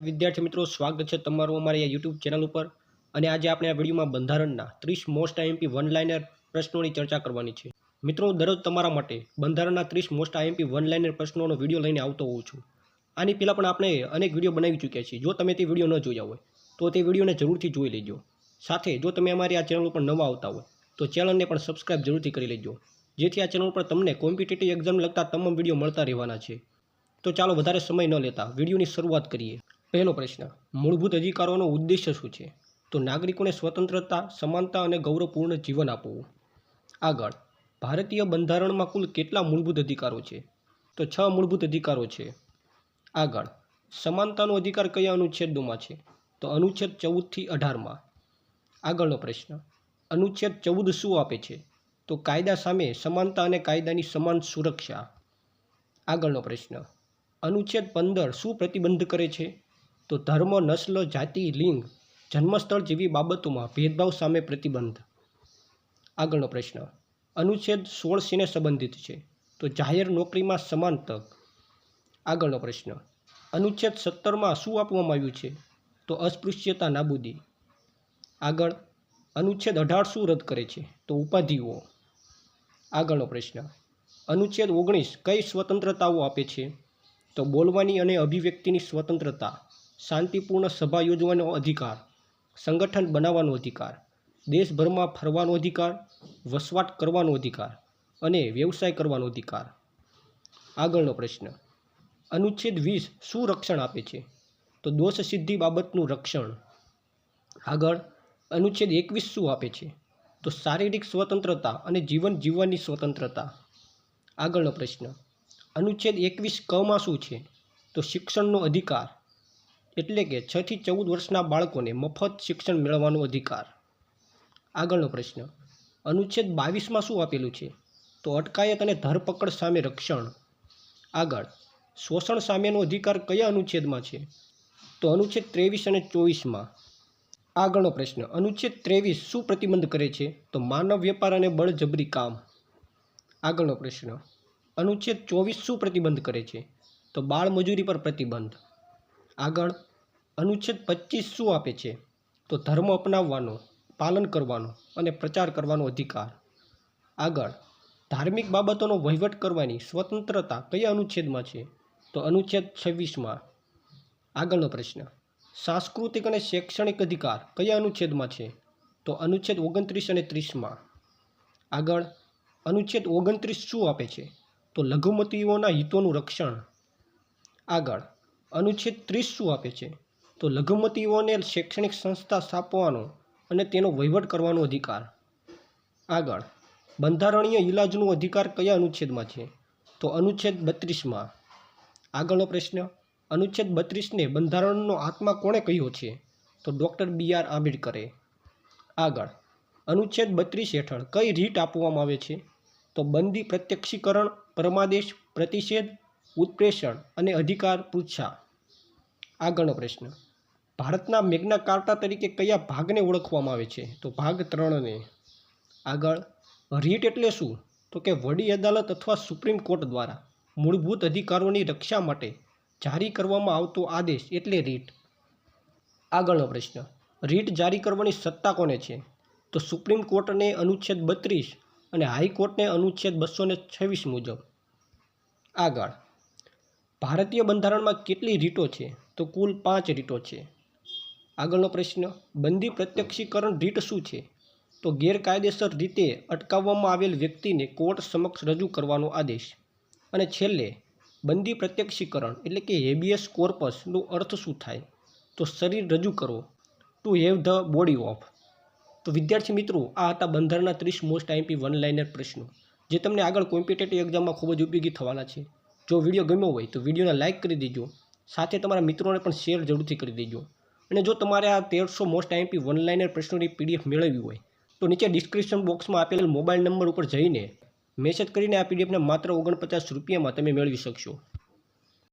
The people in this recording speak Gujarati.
વિદ્યાર્થી મિત્રો, સ્વાગત છે તમારું અમારી આ યુટ્યુબ ચેનલ ઉપર. અને આજે આપણે આ વિડીયોમાં બંધારણના 30 મોસ્ટ આઈએમપી વન લાઇનર પ્રશ્નોની ચર્ચા કરવાની છે. મિત્રો, દરરોજ તમારા માટે બંધારણના 30 મોસ્ટ આઈએમપી વન લાઇનર પ્રશ્નોનો વિડીયો લઈને આવતો હોઉં છું. આની પહેલાં પણ આપણે અનેક વિડીયો બનાવી ચૂક્યા છીએ. જો તમે તે વિડીયો ન જોયા હોય તો તે વિડીયોને જરૂરથી જોઈ લેજો. સાથે જો તમે અમારી આ ચેનલ ઉપર નવા આવતા હોય તો ચેનલને પણ સબસ્ક્રાઇબ જરૂરથી કરી લેજો, જેથી આ ચેનલ ઉપર તમને કોમ્પિટિટિવ એક્ઝામ લગતા તમામ વિડીયો મળતા રહેવાના છે. તો ચાલો વધારે સમય ન લેતા વિડીયોની શરૂઆત કરીએ. પહેલો પ્રશ્ન, મૂળભૂત અધિકારોનો ઉદ્દેશ્ય શું છે? તો નાગરિકોને સ્વતંત્રતા, સમાનતા અને ગૌરવપૂર્ણ જીવન આપવું. આગળ, ભારતીય બંધારણમાં કુલ કેટલા મૂળભૂત અધિકારો છે? તો 6 મૂળભૂત અધિકારો છે. આગળ, સમાનતાનો અધિકાર કયા અનુચ્છેદોમાં છે? તો અનુચ્છેદ 14 થી 18માં. આગળનો પ્રશ્ન, અનુચ્છેદ 14 શું આપે છે? તો કાયદા સામે સમાનતા અને કાયદાની સમાન સુરક્ષા. આગળનો પ્રશ્ન, અનુચ્છેદ 15 શું પ્રતિબંધ કરે છે? તો ધર્મ, નસ્લ, જાતિ, લિંગ, જન્મસ્થળ જેવી બાબતોમાં ભેદભાવ સામે પ્રતિબંધ. આગળનો પ્રશ્ન, અનુચ્છેદ 16 શેને સંબંધિત છે? તો જાહેર નોકરીમાં સમાન તક. આગળનો પ્રશ્ન, અનુચ્છેદ 17માં શું આપવામાં આવ્યું છે? તો અસ્પૃશ્યતા નાબૂદી. આગળ, અનુચ્છેદ 18 શું રદ કરે છે? તો ઉપાધિઓ. આગળનો પ્રશ્ન, અનુચ્છેદ 19 કઈ સ્વતંત્રતાઓ આપે છે? તો બોલવાની અને અભિવ્યક્તિની સ્વતંત્રતા, શાંતિપૂર્ણ સભા યોજવાનો અધિકાર, સંગઠન બનાવવાનો અધિકાર, દેશભરમાં ફરવાનો અધિકાર, વસવાટ કરવાનો અધિકાર અને વ્યવસાય કરવાનો અધિકાર. આગળનો પ્રશ્ન, અનુચ્છેદ 20 શું રક્ષણ આપે છે? તો દોષ સિદ્ધિ બાબતનું રક્ષણ. આગળ, અનુચ્છેદ 21 શું આપે છે? તો શારીરિક સ્વતંત્રતા અને જીવન જીવવાની સ્વતંત્રતા. આગળનો પ્રશ્ન, અનુચ્છેદ 21 કમાં શું છે? તો શિક્ષણનો અધિકાર, એટલે કે 6 થી 14 વર્ષના બાળકોને મફત શિક્ષણ મેળવવાનો અધિકાર. આગળનો પ્રશ્ન, અનુચ્છેદ 22માં શું આપેલું છે? તો અટકાયત અને ધરપકડ સામે રક્ષણ. આગળ, શોષણ સામેનો અધિકાર કયા અનુચ્છેદમાં છે? તો અનુચ્છેદ 23 અને 24માં. આગળનો પ્રશ્ન, અનુચ્છેદ 23 શું પ્રતિબંધ કરે છે? તો માનવ વેપાર અને બળજબરી કામ. આગળનો પ્રશ્ન, અનુચ્છેદ 24 શું પ્રતિબંધ કરે છે? તો બાળ મજૂરી પર પ્રતિબંધ. આગળ, અનુચ્છેદ 25 શું આપે છે? તો ધર્મ અપનાવવાનો, પાલન કરવાનો અને પ્રચાર કરવાનો અધિકાર. આગળ, ધાર્મિક બાબતોનો વહીવટ કરવાની સ્વતંત્રતા કયા અનુચ્છેદમાં છે? તો અનુચ્છેદ 26માં. આગળનો પ્રશ્ન, સાંસ્કૃતિક અને શૈક્ષણિક અધિકાર કયા અનુચ્છેદમાં છે? તો અનુચ્છેદ 29 અને 30માં. આગળ, અનુચ્છેદ 29 શું આપે છે? તો લઘુમતીઓના હિતોનું રક્ષણ. આગળ, અનુચ્છેદ 30 શું આપે છે? તો લઘુમતીઓને શૈક્ષણિક સંસ્થા સ્થાપવાનો અને તેનો વહીવટ કરવાનો અધિકાર. આગળ, બંધારણીય ઇલાજનો અધિકાર કયા અનુચ્છેદમાં છે? તો અનુચ્છેદ 32માં. આગળનો પ્રશ્ન, અનુચ્છેદ 32ને બંધારણનો આત્મા કોણે કહ્યો છે? તો ડૉક્ટર BR આંબેડકરે. આગળ, અનુચ્છેદ 32 હેઠળ કઈ રીટ આપવામાં આવે છે? તો બંદી, પ્રત્યક્ષીકરણ, પરમાદેશ, પ્રતિષેધ, ઉત્પ્રેષણ અને અધિકાર પૃચ્છા. આગળનો પ્રશ્ન, ભારતના મેગ્ના કાર્ટા તરીકે કયા ભાગને ઓળખવામાં આવે છે? તો ભાગ 3ને. આગળ, રીટ એટલે શું? તો કે વડી અદાલત અથવા સુપ્રીમ કોર્ટ દ્વારા મૂળભૂત અધિકારોની રક્ષા માટે જારી કરવામાં આવતો આદેશ એટલે રીટ. આગળનો પ્રશ્ન, રીટ જારી કરવાની સત્તા કોને છે? તો સુપ્રીમ કોર્ટને અનુચ્છેદ 32 અને હાઈકોર્ટને અનુચ્છેદ 226 મુજબ. આગળ, ભારતીય બંધારણમાં કેટલી રીટો છે? તો કુલ 5 રીટો છે. આગળનો પ્રશ્ન, બંદી પ્રત્યક્ષીકરણ રીટ શું છે? તો ગેરકાયદેસર રીતે અટકાવવામાં આવેલ વ્યક્તિને કોર્ટ સમક્ષ રજૂ કરવાનો આદેશ. અને છેલ્લે, બંદી પ્રત્યક્ષીકરણ એટલે કે હેબિયસ કોર્પસનો અર્થ શું થાય? તો શરીર રજૂ કરો, to have the body of. તો વિદ્યાર્થી મિત્રો, આ હતા બંધારણના 30 મોસ્ટ આઈએમપી વન લાઇનર પ્રશ્નો, જે તમને આગળ કોમ્પિટિટિવ એક્ઝામમાં ખૂબ જ ઉપયોગી થવાના છે. જો વિડીયો ગમ્યો હોય તો વિડીયોને લાઇક કરી દેજો, સાથે તમારા મિત્રોને પણ શેર જરૂરથી કરી દેજો. અને જો તમારે આ 1300 મોસ્ટ આઈએમપી વન લાઇનર પ્રશ્નોની PDF મેળવવી હોય તો નીચે ડિસ્ક્રિપ્શન બોક્સમાં આપેલ મોબાઈલ નંબર ઉપર જઈને મેસેજ કરીને આ PDFને માત્ર 49 રૂપિયામાં તમે મેળવી શકશો.